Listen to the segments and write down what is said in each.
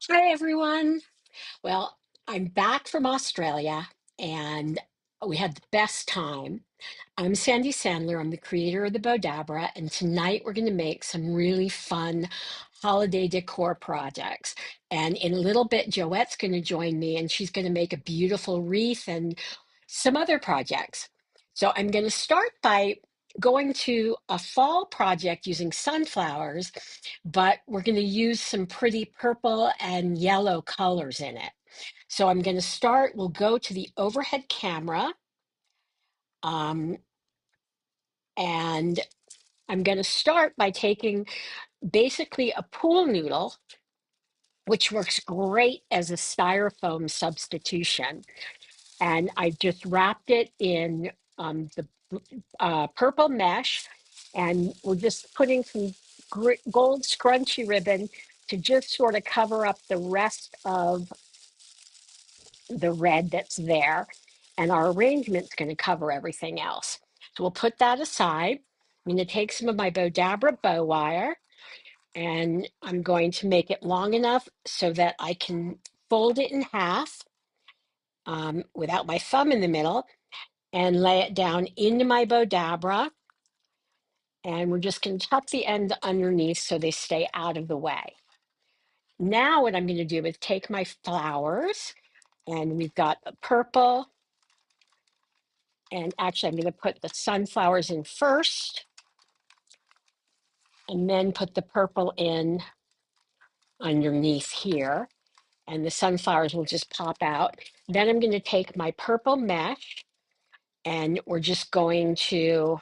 Hi, everyone. Well, I'm back from Australia and we had the best time. I'm Sandy Sandler. I'm the creator of the Bowdabra, and tonight we're going to make some really fun holiday decor projects. And in a little bit, Joette's going to join me and she's going to make a beautiful wreath and some other projects. So I'm going to start by going to a fall project using sunflowers, but we're going to use some pretty purple and yellow colors in it. So I'm going to start, we'll go to the overhead camera. Um, and I'm going to start by taking basically a pool noodle, which works great as a styrofoam substitution. And I just wrapped it in the purple mesh, and we're just putting some gold scrunchy ribbon to just sort of cover up the rest of the red that's there. And our arrangement's going to cover everything else. So we'll put that aside. I'm going to take some of my Bowdabra bow wire and I'm going to make it long enough so that I can fold it in half without my thumb in the middle and lay it down into my Bowdabra. And we're just going to tuck the ends underneath so they stay out of the way. Now what I'm going to do is take my flowers, and we've got the purple, and actually I'm going to put the sunflowers in first and then put the purple in underneath here, and the sunflowers will just pop out. Then I'm going to take my purple mesh and we're just going to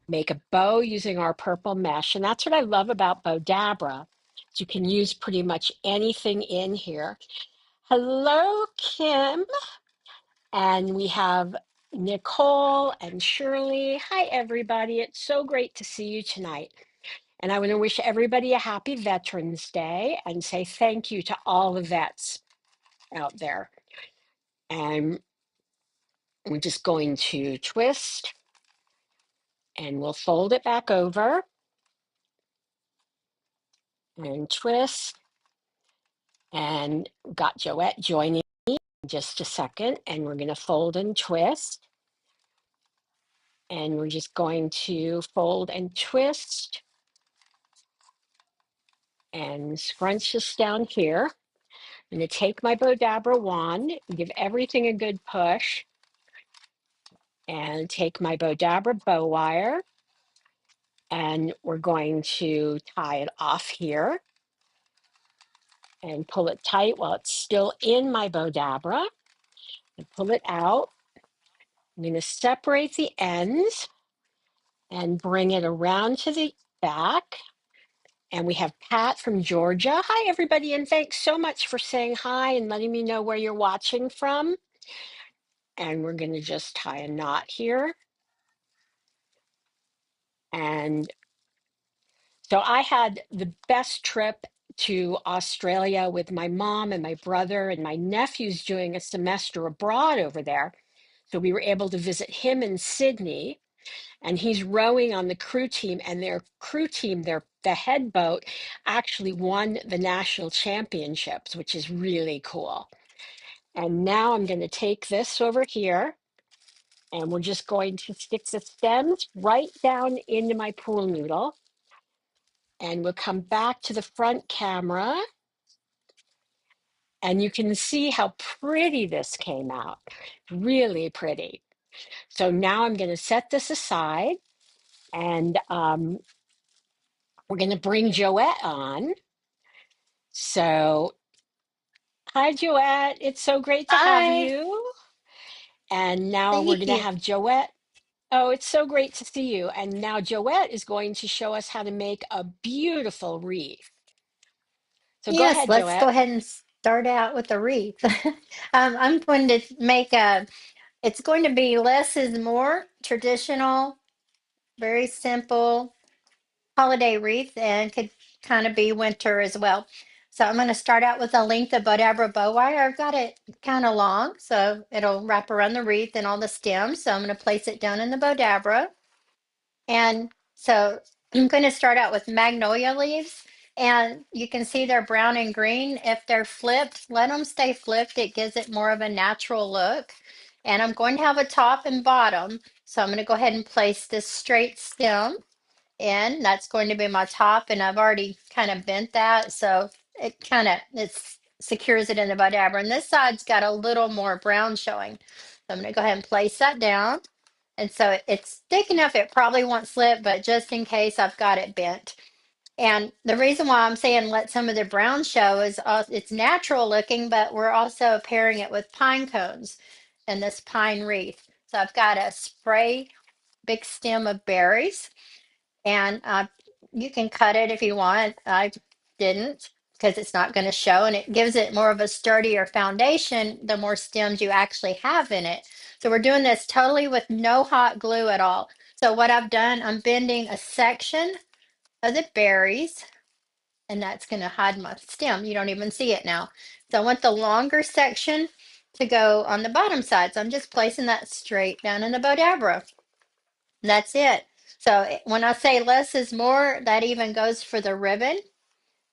make a bow using our purple mesh. And that's what I love about Bowdabra. You can use pretty much anything in here. Hello, Kim. And we have Nicole and Shirley. Hi, everybody. It's so great to see you tonight. And I want to wish everybody a happy Veterans Day and say thank you to all the vets out there. And we're just going to twist and we'll fold it back over and twist. And got Joette joining in just a second. And we're going to fold and twist. And we're just going to fold and twist and scrunch this down here. I'm going to take my Bowdabra wand, give everything a good push, and take my Bowdabra bow wire, and we're going to tie it off here and pull it tight while it's still in my Bowdabra and pull it out. I'm going to separate the ends and bring it around to the back. And we have Pat from Georgia. Hi, everybody, and thanks so much for saying hi and letting me know where you're watching from. And we're going to just tie a knot here. And so I had the best trip to Australia with my mom and my brother, and my nephew's doing a semester abroad over there. So we were able to visit him in Sydney, and he's rowing on the crew team, and their crew team, the head boat actually won the national championships, which is really cool. And now I'm going to take this over here, and we're just going to stick the stems right down into my pool noodle. And we'll come back to the front camera, and you can see how pretty this came out. Really pretty. So now I'm going to set this aside, and we're going to bring Joette on. So, hi, Joette. It's so great to have Hi, you. And now we're thank going to you. have Joette. Oh, it's so great to see you. And now Joette is going to show us how to make a beautiful wreath. So go Yes, ahead, let's go Joette. ahead and start out with the wreath. I'm going to make it's going to be less is more traditional, very simple holiday wreath and could kind of be winter as well. So I'm going to start out with a length of Bowdabra bow wire. I've got it kind of long, so it'll wrap around the wreath and all the stems. So I'm going to place it down in the Bowdabra. And so I'm going to start out with magnolia leaves. And you can see they're brown and green. If they're flipped, let them stay flipped. It gives it more of a natural look. And I'm going to have a top and bottom. So I'm going to go ahead and place this straight stem in. That's going to be my top, and I've already kind of bent that. So it secures it in the Bowdabra. And this side's got a little more brown showing. So I'm going to go ahead and place that down. And so it's thick enough, it probably won't slip, but just in case, I've got it bent. And the reason why I'm saying let some of the brown show is it's natural looking, but we're also pairing it with pine cones and this pine wreath. So I've got a spray big stem of berries, and you can cut it if you want. I didn't because it's not going to show, and it gives it more of a sturdier foundation the more stems you actually have in it. So we're doing this totally with no hot glue at all. So what I've done, I'm bending a section of the berries, and that's going to hide my stem. You don't even see it now. So I want the longer section to go on the bottom side. So I'm just placing that straight down in the Bowdabra. That's it. So when I say less is more, that even goes for the ribbon.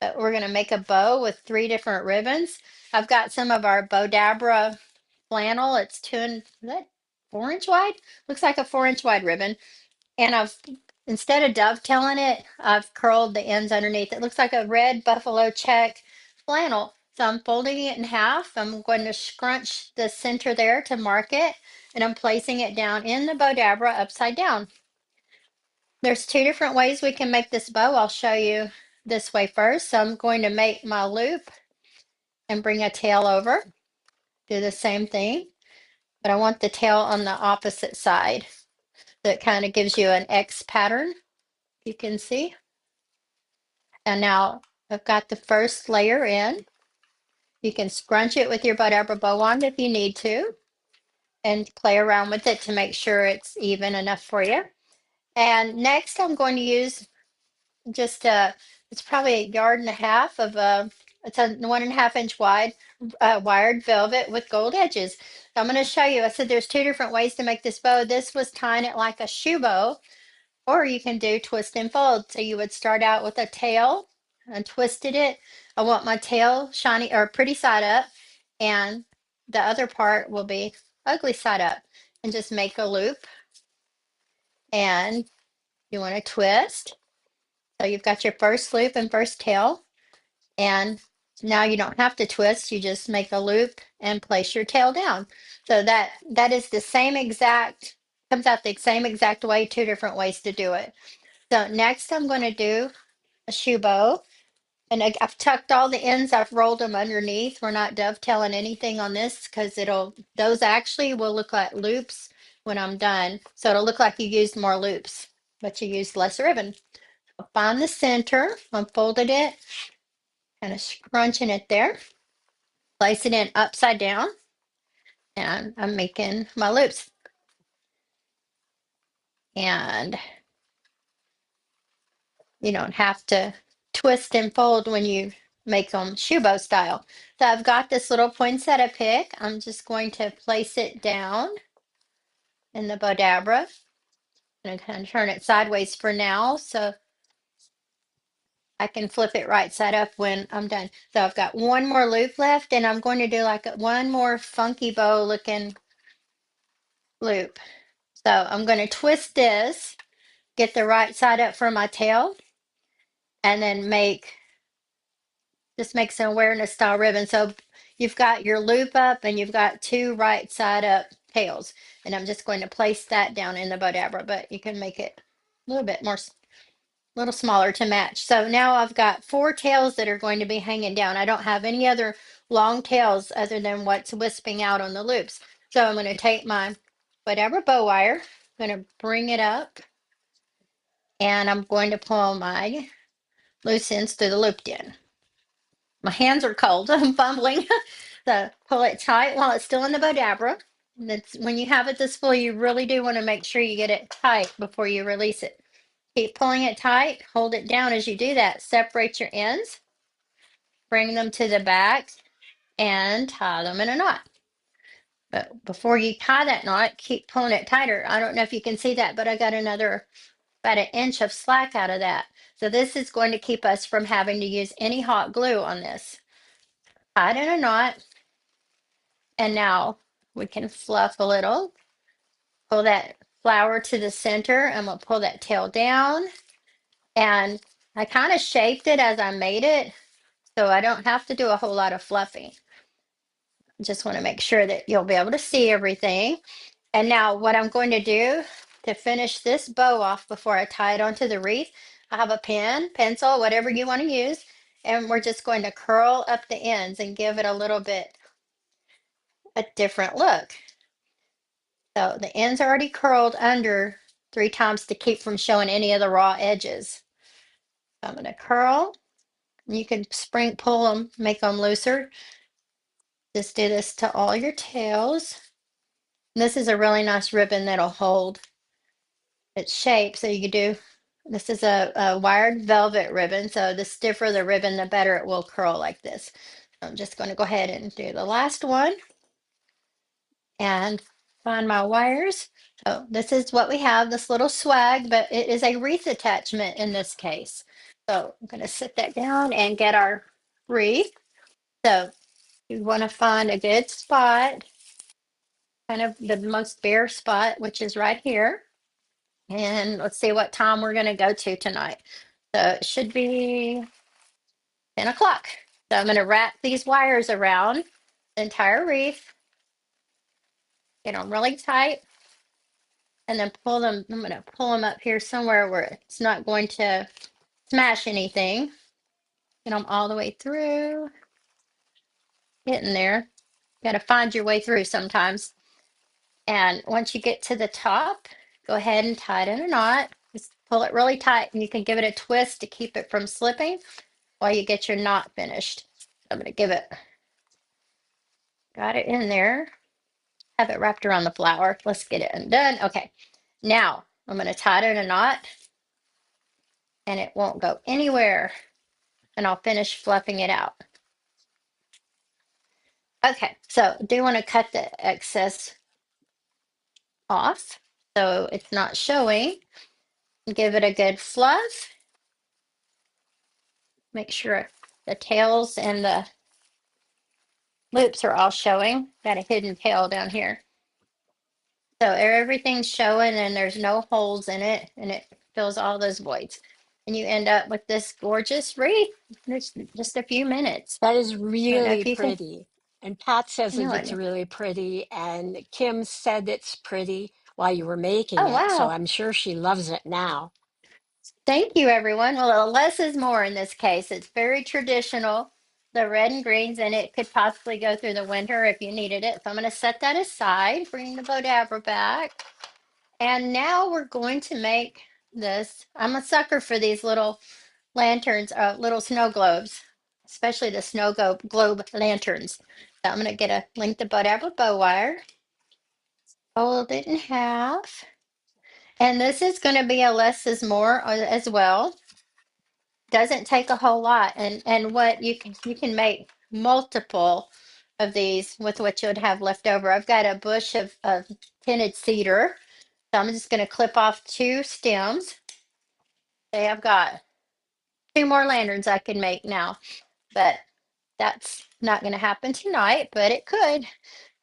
But we're going to make a bow with 3 different ribbons. I've got some of our Bowdabra flannel. It's is that 4-inch wide? Looks like a 4-inch wide ribbon. And instead of dovetailing it, I've curled the ends underneath. It looks like a red buffalo check flannel. So I'm folding it in half. I'm going to scrunch the center there to mark it, and I'm placing it down in the Bowdabra upside down. There's 2 different ways we can make this bow. I'll show you this way first. So I'm going to make my loop and bring a tail over. Do the same thing, but I want the tail on the opposite side. So it kind of gives you an X pattern, you can see. And now I've got the first layer in. You can scrunch it with your Bowdabra bow wand if you need to, and play around with it to make sure it's even enough for you. And next I'm going to use just it's probably 1.5 yards of it's a 1.5 inch wide wired velvet with gold edges. I'm going to show you. I said there's 2 different ways to make this bow. This was tying it like a shoe bow, or you can do twist and fold. So you would start out with a tail and twisted it. I want my tail shiny or pretty side up, and the other part will be ugly side up. And just make a loop, and you want to twist. So you've got your first loop and first tail, and now you don't have to twist. You just make a loop and place your tail down. So that is the same exact, comes out the same exact way, 2 different ways to do it. So next I'm going to do a shoe bow, and I've tucked all the ends. I've rolled them underneath. We're not dovetailing anything on this because those actually will look like loops when I'm done. So it'll look like you used more loops, but you used less ribbon. Find the center, unfolded it, kind of scrunching it there, place it in upside down, and I'm making my loops. And you don't have to twist and fold when you make them shoe bow style. So I've got this little poinsettia pick. I'm just going to place it down in the Bowdabra. I'm going to kind of turn it sideways for now, so I can flip it right side up when I'm done. So I've got one more loop left, and I'm going to do like one more funky bow looking loop. So I'm going to twist this, get the right side up for my tail, and then just make some awareness style ribbon. So you've got your loop up, and you've got 2 right side up tails. And I'm just going to place that down in the Bowdabra, but you can make it a little bit more, little smaller to match. So now I've got 4 tails that are going to be hanging down. I don't have any other long tails other than what's wisping out on the loops. So I'm going to take my Bowdabra bow wire, I'm going to bring it up, and I'm going to pull my loose ends through the looped end. My hands are cold. I'm fumbling. So pull it tight while it's still in the Bowdabra. That's when you have it this full, you really do want to make sure you get it tight before you release it. Keep pulling it tight. Hold it down as you do that. Separate your ends. Bring them to the back and tie them in a knot. But before you tie that knot, keep pulling it tighter. I don't know if you can see that, but I got another about 1 inch of slack out of that. So this is going to keep us from having to use any hot glue on this. Tie it in a knot, and now we can fluff a little. Pull that flower to the center, and we'll pull that tail down. And I kind of shaped it as I made it, so I don't have to do a whole lot of fluffing. Just want to make sure that you'll be able to see everything. And now what I'm going to do to finish this bow off before I tie it onto the wreath, I have a pen, pencil, whatever you want to use, and we're just going to curl up the ends and give it a little bit a different look. So the ends are already curled under 3 times to keep from showing any of the raw edges. So I'm going to curl. You can pull them, make them looser. Just do this to all your tails. And this is a really nice ribbon that'll hold its shape. So you could do, this is a wired velvet ribbon. So the stiffer the ribbon, the better it will curl like this. I'm just going to go ahead and do the last one and find my wires. So this is what we have, this little swag, but it is a wreath attachment in this case. So I'm going to sit that down and get our wreath. So you want to find a good spot, kind of the most bare spot, which is right here. And let's see what time we're going to go to tonight. So it should be 10 o'clock. So I'm going to wrap these wires around the entire wreath, get them really tight, and then pull them. I'm going to pull them up here somewhere where it's not going to smash anything. Get them all the way through, getting there. Got to find your way through sometimes. And once you get to the top, go ahead and tie it in a knot. Just pull it really tight, and you can give it a twist to keep it from slipping while you get your knot finished. I'm going to give it, got it in there, have it wrapped around the flower. Let's get it undone. Okay, now I'm going to tie it in a knot, and it won't go anywhere, and I'll finish fluffing it out. Okay, so I do want to cut the excess off so it's not showing. Give it a good fluff. Make sure the tails and the loops are all showing. Got a hidden tail down here. So everything's showing and there's no holes in it, and it fills all those voids. And you end up with this gorgeous wreath. It's just a few minutes. That is I don't know really if you can, pretty. And Pat I says that know it's it. really pretty. And Kim said it's pretty while you were making Oh, it. So wow. I'm sure she loves it now. Thank you, everyone. Well, less is more in this case. It's very traditional. The red and greens, and it could possibly go through the winter if you needed it. So I'm going to set that aside, bring the Bowdabra back. And now we're going to make this. I'm a sucker for these little lanterns, little snow globes, especially the globe lanterns. So I'm going to get a length of Bowdabra bow wire, fold it in half. And this is going to be a less is more as well. Doesn't take a whole lot, and what you can make multiple of these with what you would have left over. I've got a bush of tinted cedar, so I'm just going to clip off 2 stems. Okay, I've got 2 more lanterns I can make now, but that's not going to happen tonight, but it could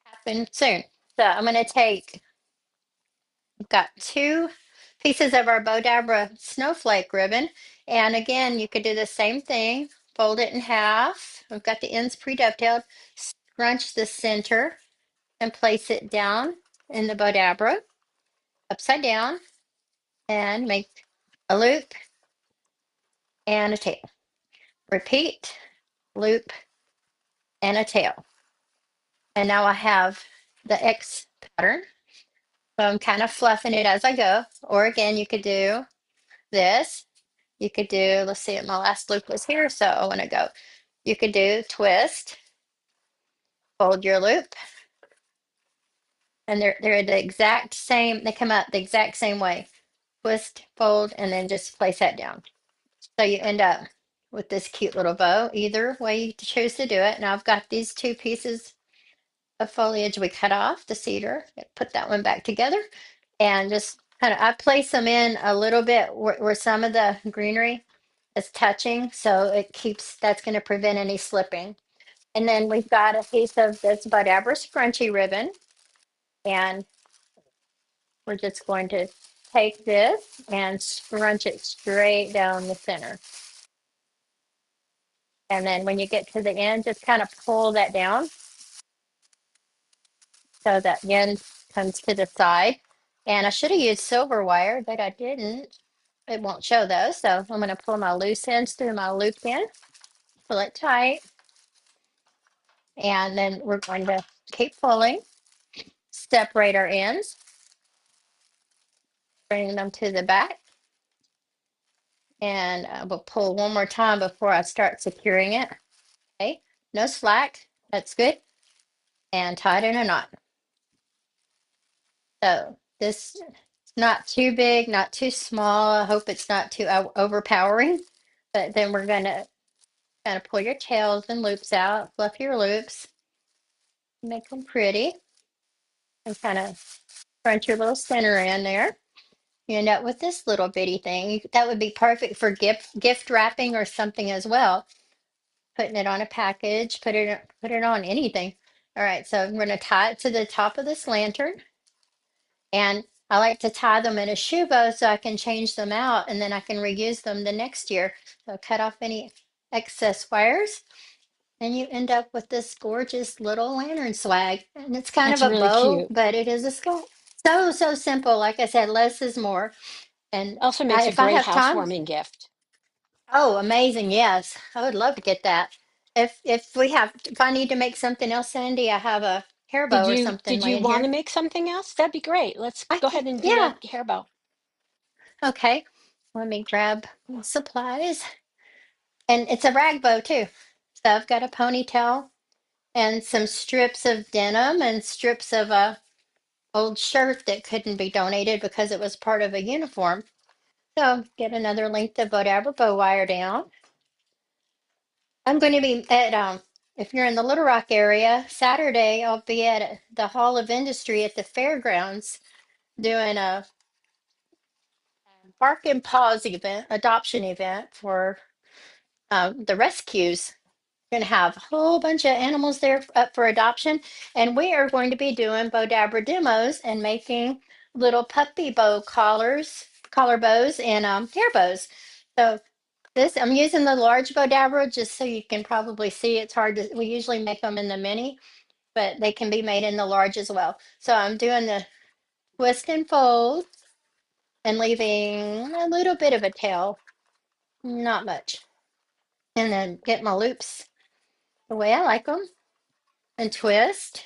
happen soon. So I'm going to take, I've got 2 pieces of our Bowdabra snowflake ribbon. And again, you could do the same thing, fold it in half. I've got the ends pre-dovetailed, scrunch the center and place it down in the Bowdabra upside down and make a loop and a tail. Repeat, loop, and a tail. And now I have the X pattern. So I'm kind of fluffing it as I go. Or again, you could do this. You could do, let's see, my last loop was here, so I want to go. You could do twist, fold your loop, and they're the exact same, they come out the exact same way. Twist, fold, and then just place that down. So you end up with this cute little bow, either way you choose to do it. Now I've got these 2 pieces of foliage we cut off, the cedar, put that one back together, and just kind of, I place them in a little bit where some of the greenery is touching, so that's going to prevent any slipping. And then we've got a piece of this Bowdabra scrunchy ribbon, and we're just going to take this and scrunch it straight down the center. And then when you get to the end, just kind of pull that down so that the end comes to the side. And I should have used silver wire, but I didn't. It won't show those. So I'm going to pull my loose ends through my loop pin, pull it tight, and then we're going to keep pulling, separate our ends, bring them to the back, and we'll pull one more time before I start securing it. Okay, no slack, that's good, and tie it in a knot. So this is not too big, not too small. I hope it's not too overpowering, but then we're gonna kind of pull your tails and loops out, fluff your loops, make them pretty, and kind of crunch your little center in there. You end up with this little bitty thing. That would be perfect for gift wrapping or something as well. Putting it on a package, put it on anything. All right, so I'm going to tie it to the top of this lantern, and I like to tie them in a shoe bow so I can change them out and then I can reuse them the next year. So cut off any excess wires, and you end up with this gorgeous little lantern swag. And it's kind of That's a really bow, cute. but it is a scarf. So simple. Like I said, less is more. And Also makes a if I great have time, housewarming gift. oh, amazing. Yes. I would love to get that. If I need to make something else, Sandy, I have a hair Did bow or you something did you laying want to here. make something else? That'd be great. Let's I go can, ahead and do yeah. a hair bow. Okay. Let me grab supplies. And it's a rag bow too. So I've got a ponytail and some strips of denim and strips of a old shirt that couldn't be donated because it was part of a uniform. So get another length of whatever bow wire down. I'm going to be at if you're in the Little Rock area, Saturday I'll be at the Hall of Industry at the fairgrounds doing a bark and paws event, adoption event for the rescues. We're going to have a whole bunch of animals there up for adoption, and we are going to be doing Bowdabra demos and making little puppy bow collar bows, and hair bows. So this, I'm using the large Bowdabra just so you can probably see. It's hard to, we usually make them in the mini, but they can be made in the large as well. So I'm doing the twist and fold and leaving a little bit of a tail, not much. And then get my loops the way I like them and twist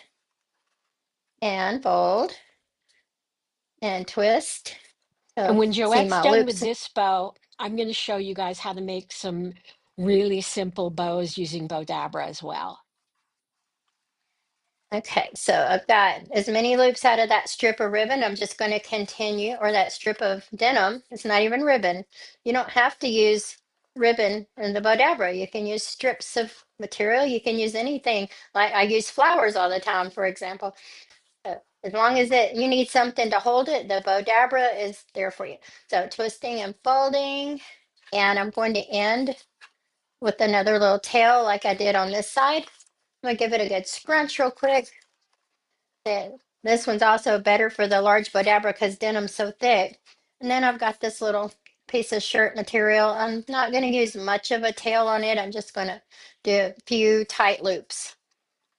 and fold and twist. And So when see Joette's my done with loops. this bow, I'm going to show you guys how to make some really simple bows using Bowdabra as well. Okay, so I've got as many loops out of that strip of ribbon. I'm just going to continue, or that strip of denim. It's not even ribbon. You don't have to use ribbon in the Bowdabra. You can use strips of material. You can use anything. Like I use flowers all the time, for example. As long as you need something to hold it, the Bowdabra is there for you. So twisting and folding, and I'm going to end with another little tail like I did on this side. I'm gonna give it a good scrunch real quick. This one's also better for the large Bowdabra because denim's so thick. And then I've got this little piece of shirt material. I'm not going to use much of a tail on it. I'm just going to do a few tight loops.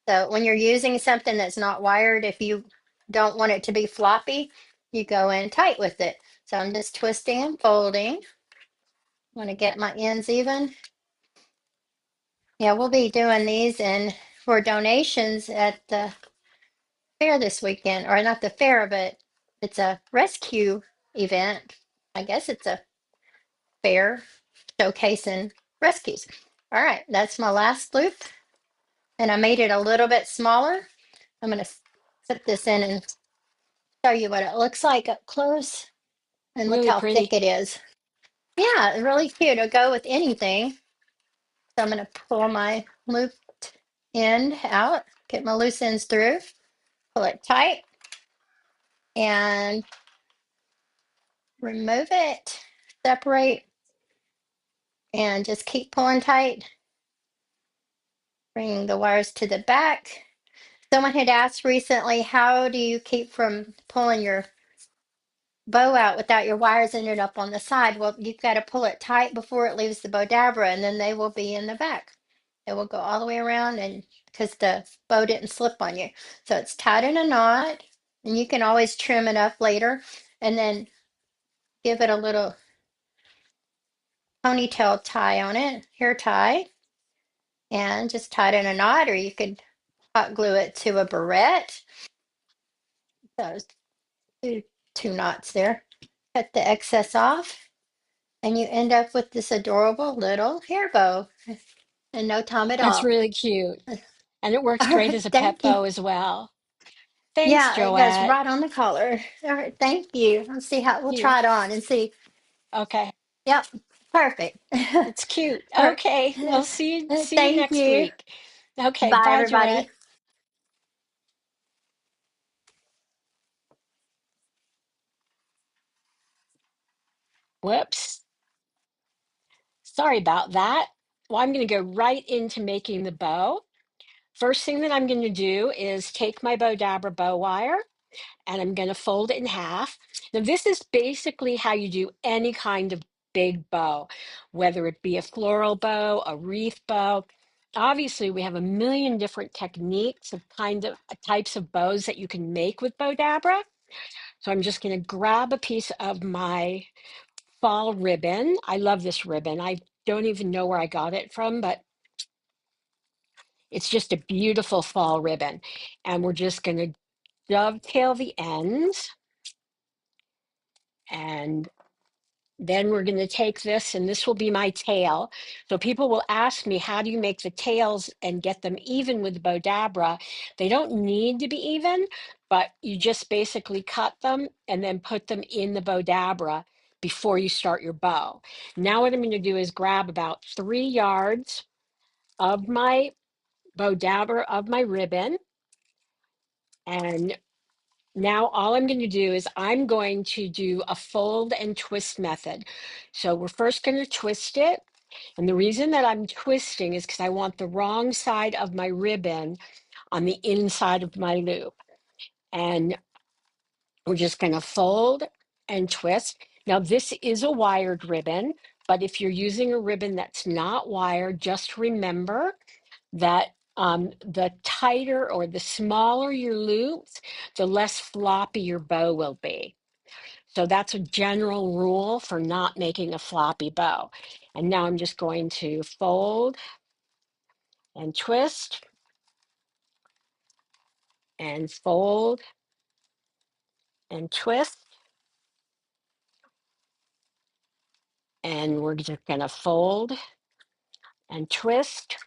So when you're using something that's not wired, if you don't want it to be floppy, you go in tight with it. So I'm just twisting and folding. I want to get my ends even. Yeah, we'll be doing these and for donations at the fair this weekend, or not the fair, but it's a rescue event. I guess it's a fair showcasing rescues. All right, that's my last loop, and I made it a little bit smaller. I'm going to put this in and show you what it looks like up close. And look Really how thick pretty. it is. Yeah, really cute. It'll go with anything. So I'm going to pull my looped end out, get my loose ends through, pull it tight, and remove it, separate and just keep pulling tight, bringing the wires to the back. Someone had asked recently, how do you keep from pulling your bow out without your wires ended up on the side? Well, you've got to pull it tight before it leaves the Bowdabra, and then they will be in the back. It will go all the way around, and because the bow didn't slip on you. So it's tied in a knot, and you can always trim it up later, and then give it a little ponytail tie on it, hair tie, and just tie it in a knot, or you could hot glue it to a barrette. So two knots there. Cut the excess off, and you end up with this adorable little hair bow in no time at That's all. really cute. And it works All great right, as a pet thank you. bow as well. Thanks, Yeah, it goes Joette. right on the collar. All right, thank you. Let's see how we'll You. try it on and see. Okay. Yep, perfect. It's cute. All right. Okay. We'll see you Thank next you. week. Okay. Bye, Bye, Joette. everybody. Whoops. Sorry about that. Well, I'm going to go right into making the bow. First thing that I'm going to do is take my Bowdabra bow wire and I'm going to fold it in half. Now, this is basically how you do any kind of big bow, whether it be a floral bow, a wreath bow. Obviously, we have a million different techniques of kind of types of bows that you can make with Bowdabra. So I'm just going to grab a piece of my fall ribbon. I love this ribbon. I don't even know where I got it from, but it's just a beautiful fall ribbon. And we're just going to dovetail the ends. And then we're going to take this, and this will be my tail. So people will ask me, how do you make the tails and get them even with the Bowdabra? They don't need to be even, but you just basically cut them and then put them in the Bowdabra before you start your bow. Now what I'm going to do is grab about 3 yards of my Bowdabra of my ribbon, and now all I'm going to do is I'm going to do a fold and twist method. So we're first going to twist it. And the reason that I'm twisting is because I want the wrong side of my ribbon on the inside of my loop. And we're just going to fold and twist. Now this is a wired ribbon, but if you're using a ribbon that's not wired, just remember that the tighter or the smaller your loops, the less floppy your bow will be. So that's a general rule for not making a floppy bow. And now I'm just going to fold and twist and fold and twist. And we're just going to fold and twist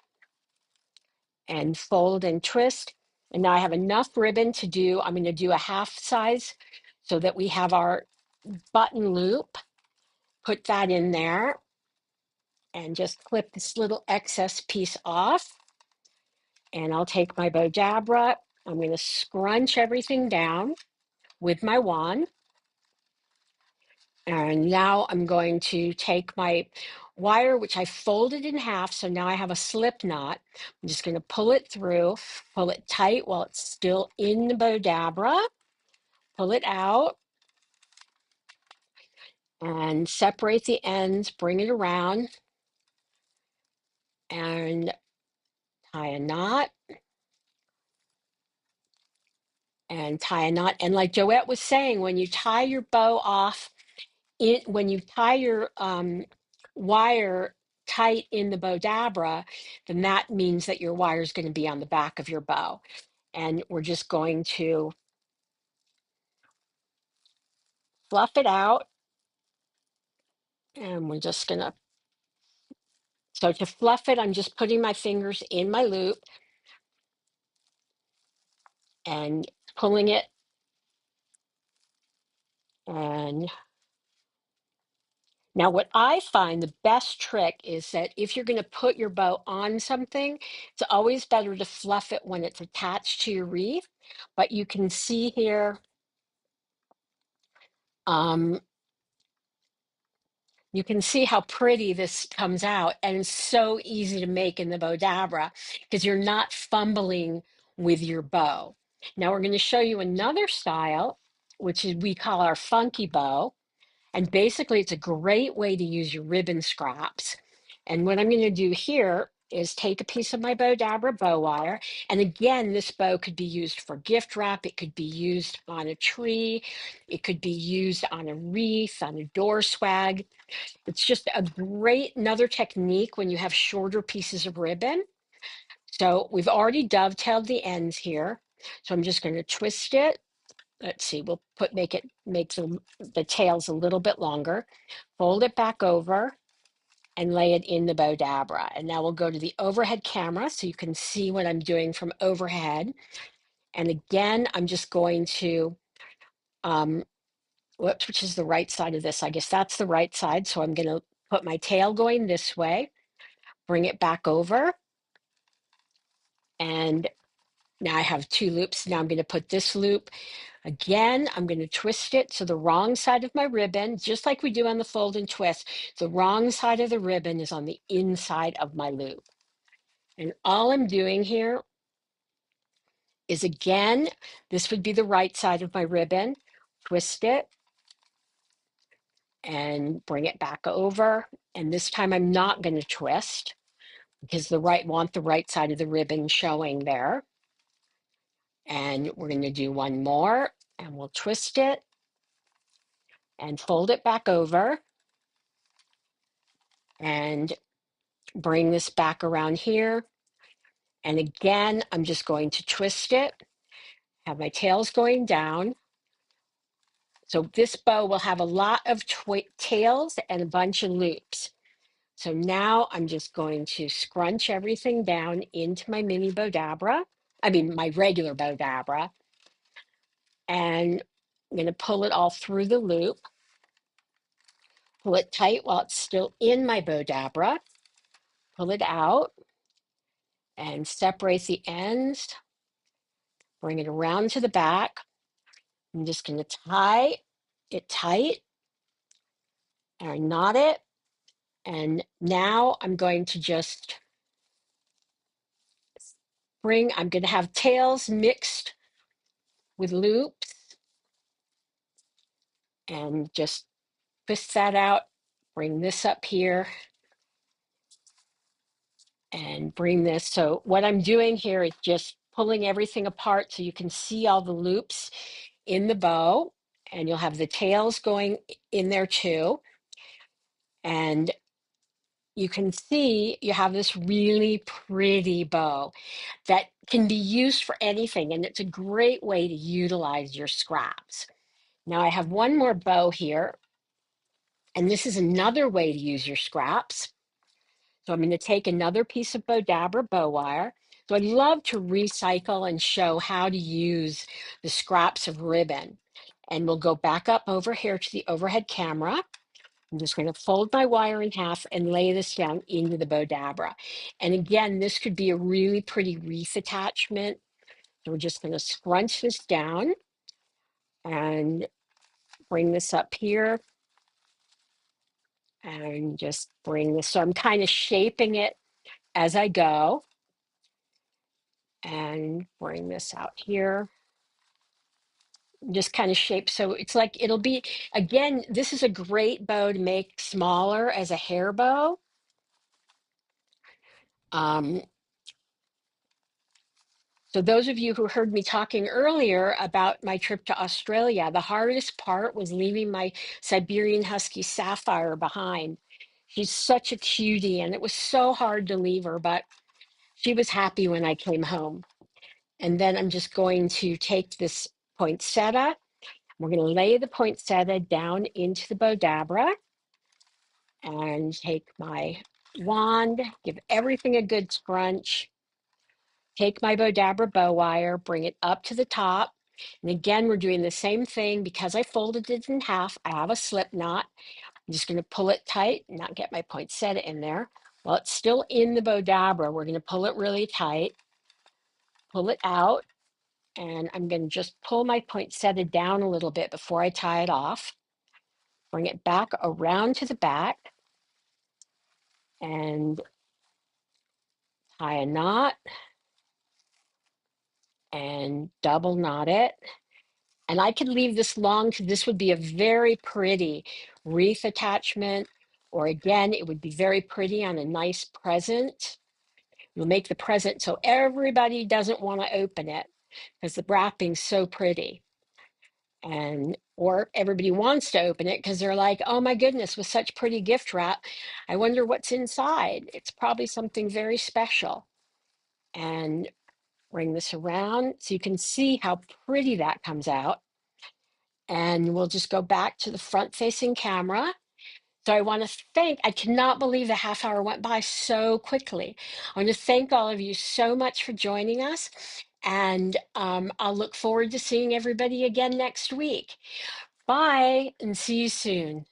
and fold and twist. And now I have enough ribbon to do, I'm going to do a half size so that we have our button loop. Put that in there and just clip this little excess piece off. And I'll take my Bowdabra. I'm going to scrunch everything down with my wand. And now I'm going to take my wire, which I folded in half. So now I have a slip knot. I'm just going to pull it through, pull it tight while it's still in the Bowdabra, pull it out and separate the ends, bring it around and tie a knot and tie a knot. And like Joette was saying, when you tie your bow off, when you tie your wire tight in the Bowdabra, then that means that your wire is going to be on the back of your bow. And we're just going to fluff it out. And we're just going to, so to fluff it, I'm just putting my fingers in my loop and pulling it. And now what I find the best trick is that if you're going to put your bow on something, it's always better to fluff it when it's attached to your wreath. But you can see here, um, You can see how pretty this comes out, and it's so easy to make in the Bowdabra because you're not fumbling with your bow. Now we're going to show you another style, which is we call our funky bow. And basically, it's a great way to use your ribbon scraps. And what I'm going to do here is take a piece of my Bowdabra bow wire. And again, this bow could be used for gift wrap. It could be used on a tree. It could be used on a wreath, on a door swag. It's just a great another technique when you have shorter pieces of ribbon. So we've already dovetailed the ends here. So I'm just going to twist it. Let's see, we'll make the tails a little bit longer, fold it back over and lay it in the Bowdabra. And now we'll go to the overhead camera so you can see what I'm doing from overhead. And again, I'm just going to, whoops, which is the right side of this? I guess that's the right side. So I'm going to put my tail going this way, bring it back over. And now I have two loops. Now I'm going to put this loop. Again, I'm going to twist it so the wrong side of my ribbon, just like we do on the fold and twist, the wrong side of the ribbon is on the inside of my loop. And all I'm doing here is again, this would be the right side of my ribbon, twist it and bring it back over. And this time I'm not going to twist because want the right side of the ribbon showing there. And we're going to do one more and we'll twist it and fold it back over and bring this back around here. And again, I'm just going to twist it, have my tails going down. So this bow will have a lot of tails and a bunch of loops. So now I'm just going to scrunch everything down into my mini Bowdabra, my regular Bowdabra, and I'm going to pull it all through the loop, pull it tight while it's still in my Bowdabra, pull it out and separate the ends, bring it around to the back. I'm just going to tie it tight and knot it. And now I'm going to just I'm going to have tails mixed with loops and just twist that out, bring this up here and bring this. So what I'm doing here is just pulling everything apart so you can see all the loops in the bow, and you'll have the tails going in there too. And you can see you have this really pretty bow that can be used for anything, and it's a great way to utilize your scraps. Now I have one more bow here, and this is another way to use your scraps. So I'm going to take another piece of Bowdabra bow wire. So I love to recycle and show how to use the scraps of ribbon. And we'll go back up over here to the overhead camera. I'm just going to fold my wire in half and lay this down into the Bowdabra. And again, this could be a really pretty wreath attachment. So we're just going to scrunch this down and bring this up here and just bring this. So I'm kind of shaping it as I go and bring this out here. Just kind of shape. So it's like it'll be, again, this is a great bow to make smaller as a hair bow. So those of you who heard me talking earlier about my trip to Australia, the hardest part was leaving my Siberian Husky Sapphire behind. She's such a cutie, and it was so hard to leave her, but she was happy when I came home. And then I'm just going to take this poinsettia. We're going to lay the poinsettia down into the Bowdabra and take my wand, give everything a good scrunch. Take my Bowdabra bow wire, bring it up to the top. And again, we're doing the same thing. Because I folded it in half, I have a slip knot. I'm just going to pull it tight, not get my poinsettia in there. While it's still in the Bowdabra, we're going to pull it really tight, pull it out, and I'm going to just pull my poinsettia down a little bit before I tie it off. Bring it back around to the back and tie a knot and double knot it. And I could leave this long because this would be a very pretty wreath attachment, or again, it would be very pretty on a nice present. You'll make the present so everybody doesn't want to open it because the wrapping's so pretty. And or everybody wants to open it because they're like, oh my goodness, with such pretty gift wrap, I wonder what's inside. It's probably something very special. And bring this around so you can see how pretty that comes out. And we'll just go back to the front facing camera. So I want to thank, I cannot believe the half hour went by so quickly. I want to thank all of you so much for joining us. And I'll look forward to seeing everybody again next week. Bye and see you soon.